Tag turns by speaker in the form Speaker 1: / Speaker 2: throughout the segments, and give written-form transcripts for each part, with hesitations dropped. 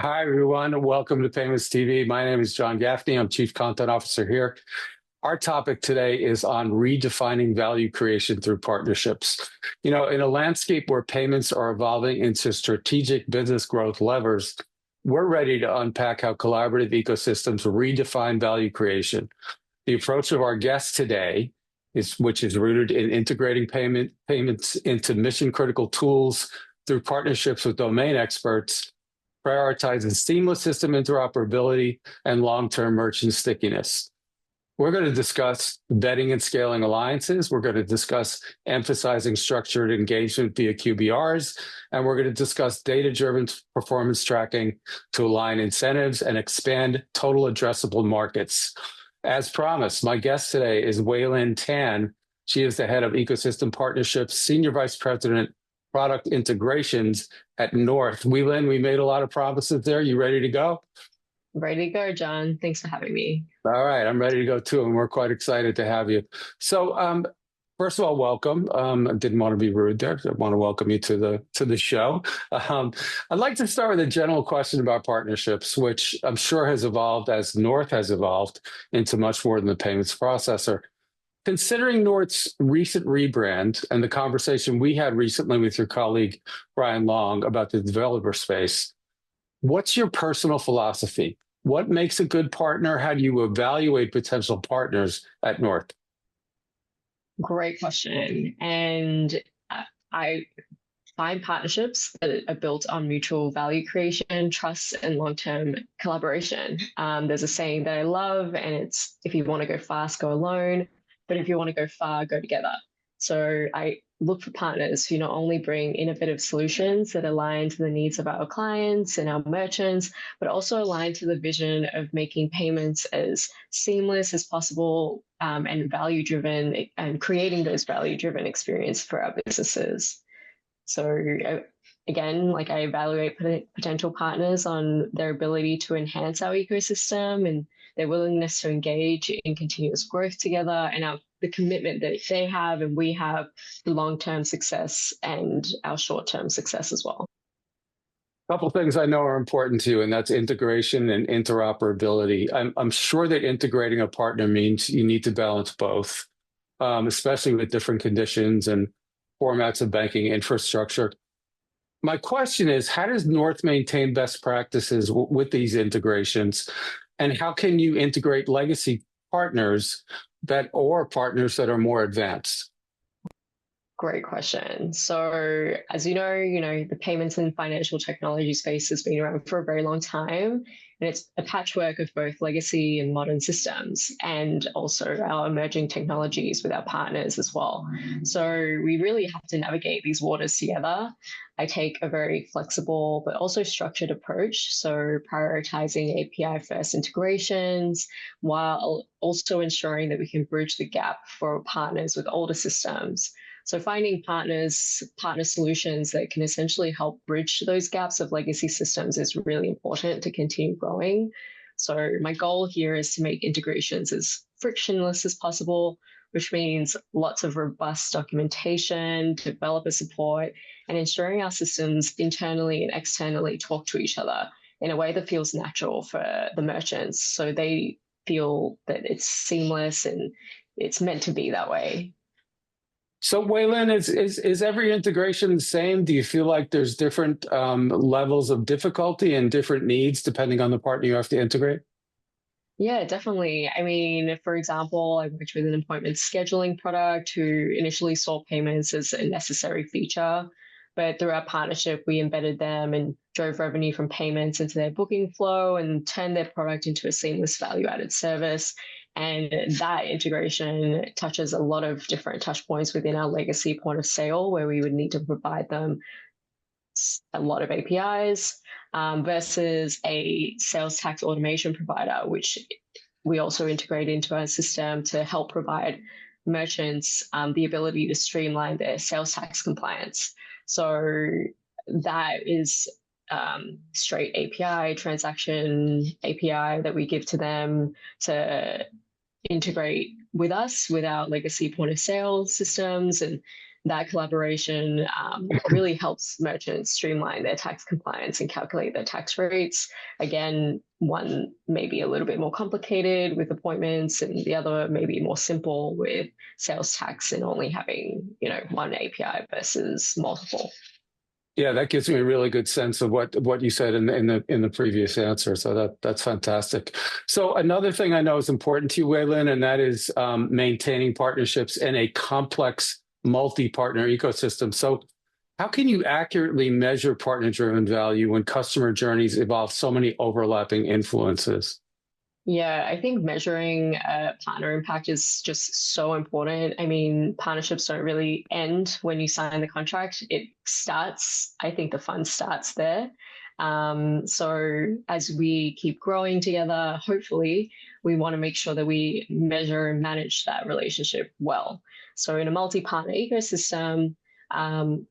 Speaker 1: Hi, everyone. Welcome to PYMNTS TV. My name is John Gaffney. I'm Chief Content Officer here. Our topic today is on redefining value creation through partnerships. In a landscape where payments are evolving into strategic business growth levers, we're ready to unpack how collaborative ecosystems redefine value creation. The approach of our guest today which is rooted in integrating payments into mission-critical tools through partnerships with domain experts, prioritizes seamless system interoperability and long-term merchant stickiness. We're going to discuss vetting and scaling alliances. We're going to discuss emphasizing structured engagement via QBRs, and we're going to discuss data-driven performance tracking to align incentives and expand total addressable markets. As promised, my guest today is Weilynn Tan. She is the head of Ecosystem Partnerships, Senior Vice President, Product Integrations at North. Weilynn, we made a lot of promises there. You ready to go?
Speaker 2: Ready to go, John. Thanks for having me.
Speaker 1: All right, I'm ready to go too, and we're quite excited to have you. So, first of all, welcome. I didn't want to be rude there. I want to welcome you to the show. I'd like to start with a general question about partnerships, which I'm sure has evolved as North has evolved into much more than the payments processor. Considering North's recent rebrand and the conversation we had recently with your colleague, Brian Long, about the developer space, what's your personal philosophy? What makes a good partner? How do you evaluate potential partners at North?
Speaker 2: Great question. And I find partnerships that are built on mutual value creation, trust, and long-term collaboration. There's a saying that I love, and it's, if you want to go fast, go alone. But if you want to go far, go together. So I look for partners who not only bring innovative solutions that align to the needs of our clients and our merchants, but also align to the vision of making payments as seamless as possible and value-driven, and creating those value-driven experience for our businesses. So again, like, I evaluate potential partners on their ability to enhance our ecosystem and their willingness to engage in continuous growth together, and the commitment that they have and we have to long-term success and our short-term success as well.
Speaker 1: A couple of things I know are important to you, and that's integration and interoperability. I'm sure that integrating a partner means you need to balance both, especially with different conditions and formats of banking infrastructure. My question is, how does North maintain best practices with these integrations? And how can you integrate legacy partners or partners that are more advanced?
Speaker 2: Great question. So as you know, the payments and financial technology space has been around for a very long time, and it's a patchwork of both legacy and modern systems, and also our emerging technologies with our partners as well. So we really have to navigate these waters together. I take a very flexible but also structured approach, so prioritizing API-first integrations while also ensuring that we can bridge the gap for partners with older systems. So finding partner solutions that can essentially help bridge those gaps of legacy systems is really important to continue growing. So my goal here is to make integrations as frictionless as possible, which means lots of robust documentation, developer support, and ensuring our systems internally and externally talk to each other in a way that feels natural for the merchants, so they feel that it's seamless and it's meant to be that way.
Speaker 1: So, Weilynn, is every integration the same? Do you feel like there's different levels of difficulty and different needs depending on the partner you have to integrate?
Speaker 2: Yeah, definitely. I mean, for example, I worked with an appointment scheduling product who initially saw payments as a necessary feature, but through our partnership, we embedded them and drove revenue from payments into their booking flow and turned their product into a seamless value-added service. And that integration touches a lot of different touch points within our legacy point of sale, where we would need to provide them a lot of APIs versus a sales tax automation provider, which we also integrate into our system to help provide merchants the ability to streamline their sales tax compliance. So that is straight API, transaction API that we give to them to integrate with us, with our legacy point of sale systems, and that collaboration really helps merchants streamline their tax compliance and calculate their tax rates. Again, one may be a little bit more complicated with appointments, and the other may be more simple with sales tax and only having, one API versus multiple.
Speaker 1: Yeah, that gives me a really good sense of what you said in the previous answer. So that's fantastic. So another thing I know is important to you, Weilynn, and that is maintaining partnerships in a complex multi-partner ecosystem. So how can you accurately measure partner-driven value when customer journeys involve so many overlapping influences?
Speaker 2: Yeah, I think measuring partner impact is just so important. I mean, partnerships don't really end when you sign the contract. It starts, I think the fun starts there. So as we keep growing together, hopefully, we want to make sure that we measure and manage that relationship well. So in a multi-partner ecosystem,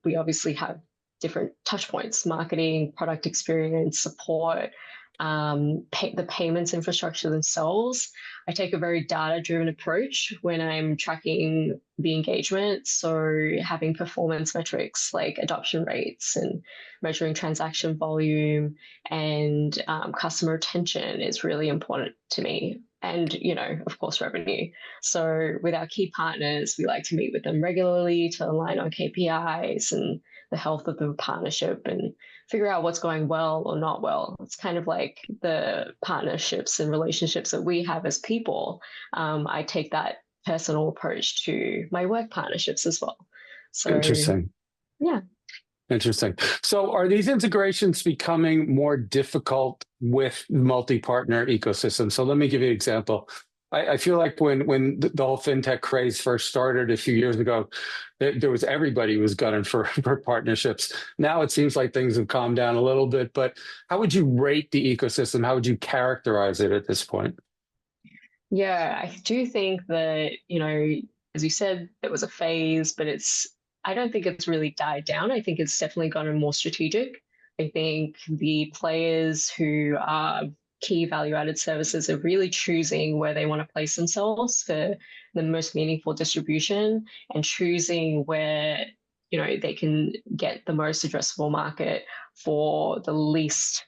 Speaker 2: we obviously have different touch points: marketing, product experience, support, the payments infrastructure themselves. I take a very data-driven approach when I'm tracking the engagement. So having performance metrics like adoption rates and measuring transaction volume and customer retention is really important to me. And, of course, revenue. So with our key partners, we like to meet with them regularly to align on KPIs and the health of the partnership and figure out what's going well or not well. It's kind of like the partnerships and relationships that we have as people. I take that personal approach to my work partnerships as well. So,
Speaker 1: Interesting.
Speaker 2: Yeah.
Speaker 1: Interesting. So are these integrations becoming more difficult with multi-partner ecosystems? So let me give you an example. I feel like when the whole fintech craze first started a few years ago, there was everybody was gunning for partnerships. Now it seems like things have calmed down a little bit, but how would you rate the ecosystem? How would you characterize it at this point?
Speaker 2: Yeah, I do think that, as you said, it was a phase, but I don't think it's really died down. I think it's definitely gotten more strategic. I think the players who are key value-added services are really choosing where they want to place themselves for the most meaningful distribution and choosing where, they can get the most addressable market for the least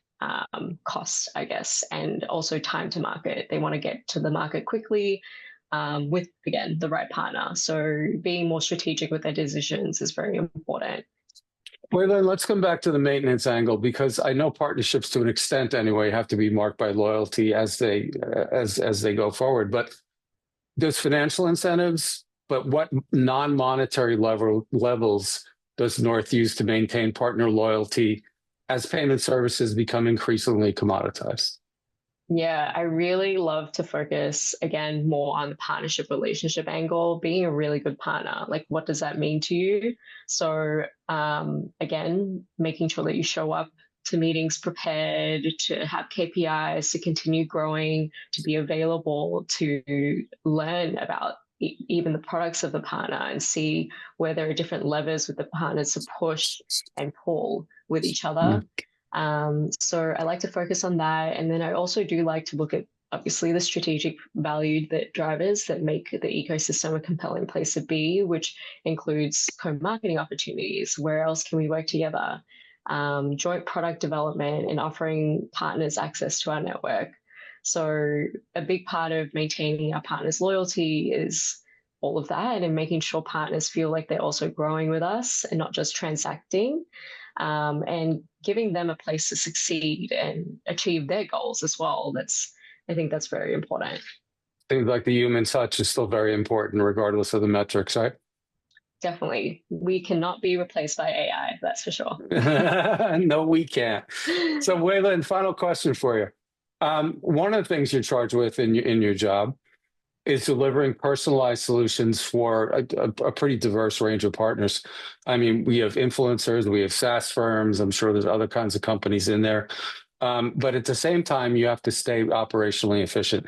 Speaker 2: cost, I guess, and also time to market. They want to get to the market quickly with, again, the right partner. So being more strategic with their decisions is very important.
Speaker 1: Well, let's come back to the maintenance angle, because I know partnerships, to an extent anyway, have to be marked by loyalty as they go forward. But there's financial incentives, but what non-monetary levels does North use to maintain partner loyalty as payment services become increasingly commoditized?
Speaker 2: Yeah, I really love to focus again more on the partnership relationship angle, being a really good partner. Like, what does that mean to you? So, again, making sure that you show up to meetings prepared, to have KPIs, to continue growing, to be available, to learn about even the products of the partner and see where there are different levers with the partners to push and pull with each other. So I like to focus on that. And then I also do like to look at, obviously, the strategic value that drivers that make the ecosystem a compelling place to be, which includes co-marketing opportunities. Where else can we work together? Joint product development and offering partners access to our network. So a big part of maintaining our partners' loyalty is all of that and making sure partners feel like they're also growing with us and not just transacting. And giving them a place to succeed and achieve their goals as well. I think that's very important.
Speaker 1: Things like the human touch is still very important, regardless of the metrics, right?
Speaker 2: Definitely. We cannot be replaced by AI, that's for sure.
Speaker 1: No, we can't. So, Weilynn, final question for you. One of the things you're charged with in your job is delivering personalized solutions for a pretty diverse range of partners. I mean, we have influencers, we have SaaS firms. I'm sure there's other kinds of companies in there. But at the same time, you have to stay operationally efficient.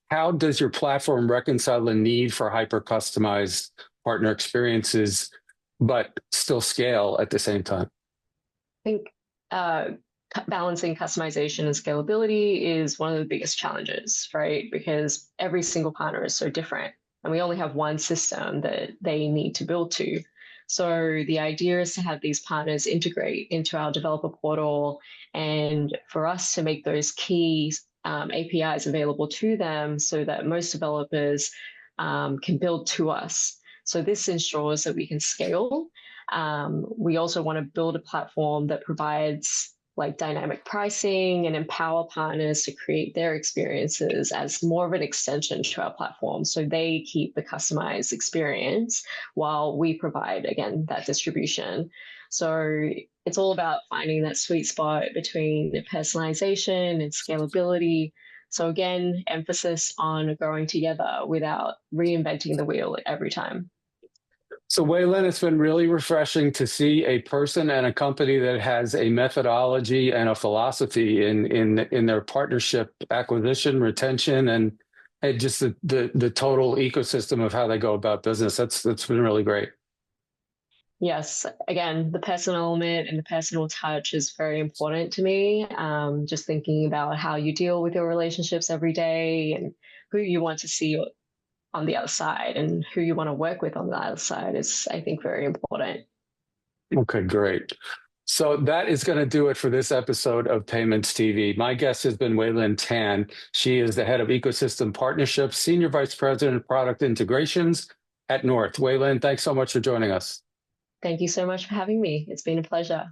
Speaker 1: How does your platform reconcile the need for hyper-customized partner experiences, but still scale at the same time?
Speaker 2: I think balancing customization and scalability is one of the biggest challenges, right? Because every single partner is so different, and we only have one system that they need to build to. So the idea is to have these partners integrate into our developer portal and for us to make those key APIs available to them so that most developers can build to us. So this ensures that we can scale. We also want to build a platform that provides like dynamic pricing and empower partners to create their experiences as more of an extension to our platform. So they keep the customized experience while we provide, again, that distribution. So it's all about finding that sweet spot between personalization and scalability. So again, emphasis on growing together without reinventing the wheel every time.
Speaker 1: So, Weilynn, it's been really refreshing to see a person and a company that has a methodology and a philosophy in their partnership acquisition, retention, and just the total ecosystem of how they go about business. That's been really great.
Speaker 2: Yes, again, the personal element and the personal touch is very important to me. Just thinking about how you deal with your relationships every day and who you want to see on the other side and who you want to work with on the other side is, I think, very important.
Speaker 1: Okay, great. So that is going to do it for this episode of PYMNTS TV. My guest has been Weilynn Tan. She is the head of ecosystem partnerships, senior vice president of product integrations at North. Weilynn, thanks so much for joining us.
Speaker 2: Thank you so much for having me. It's been a pleasure.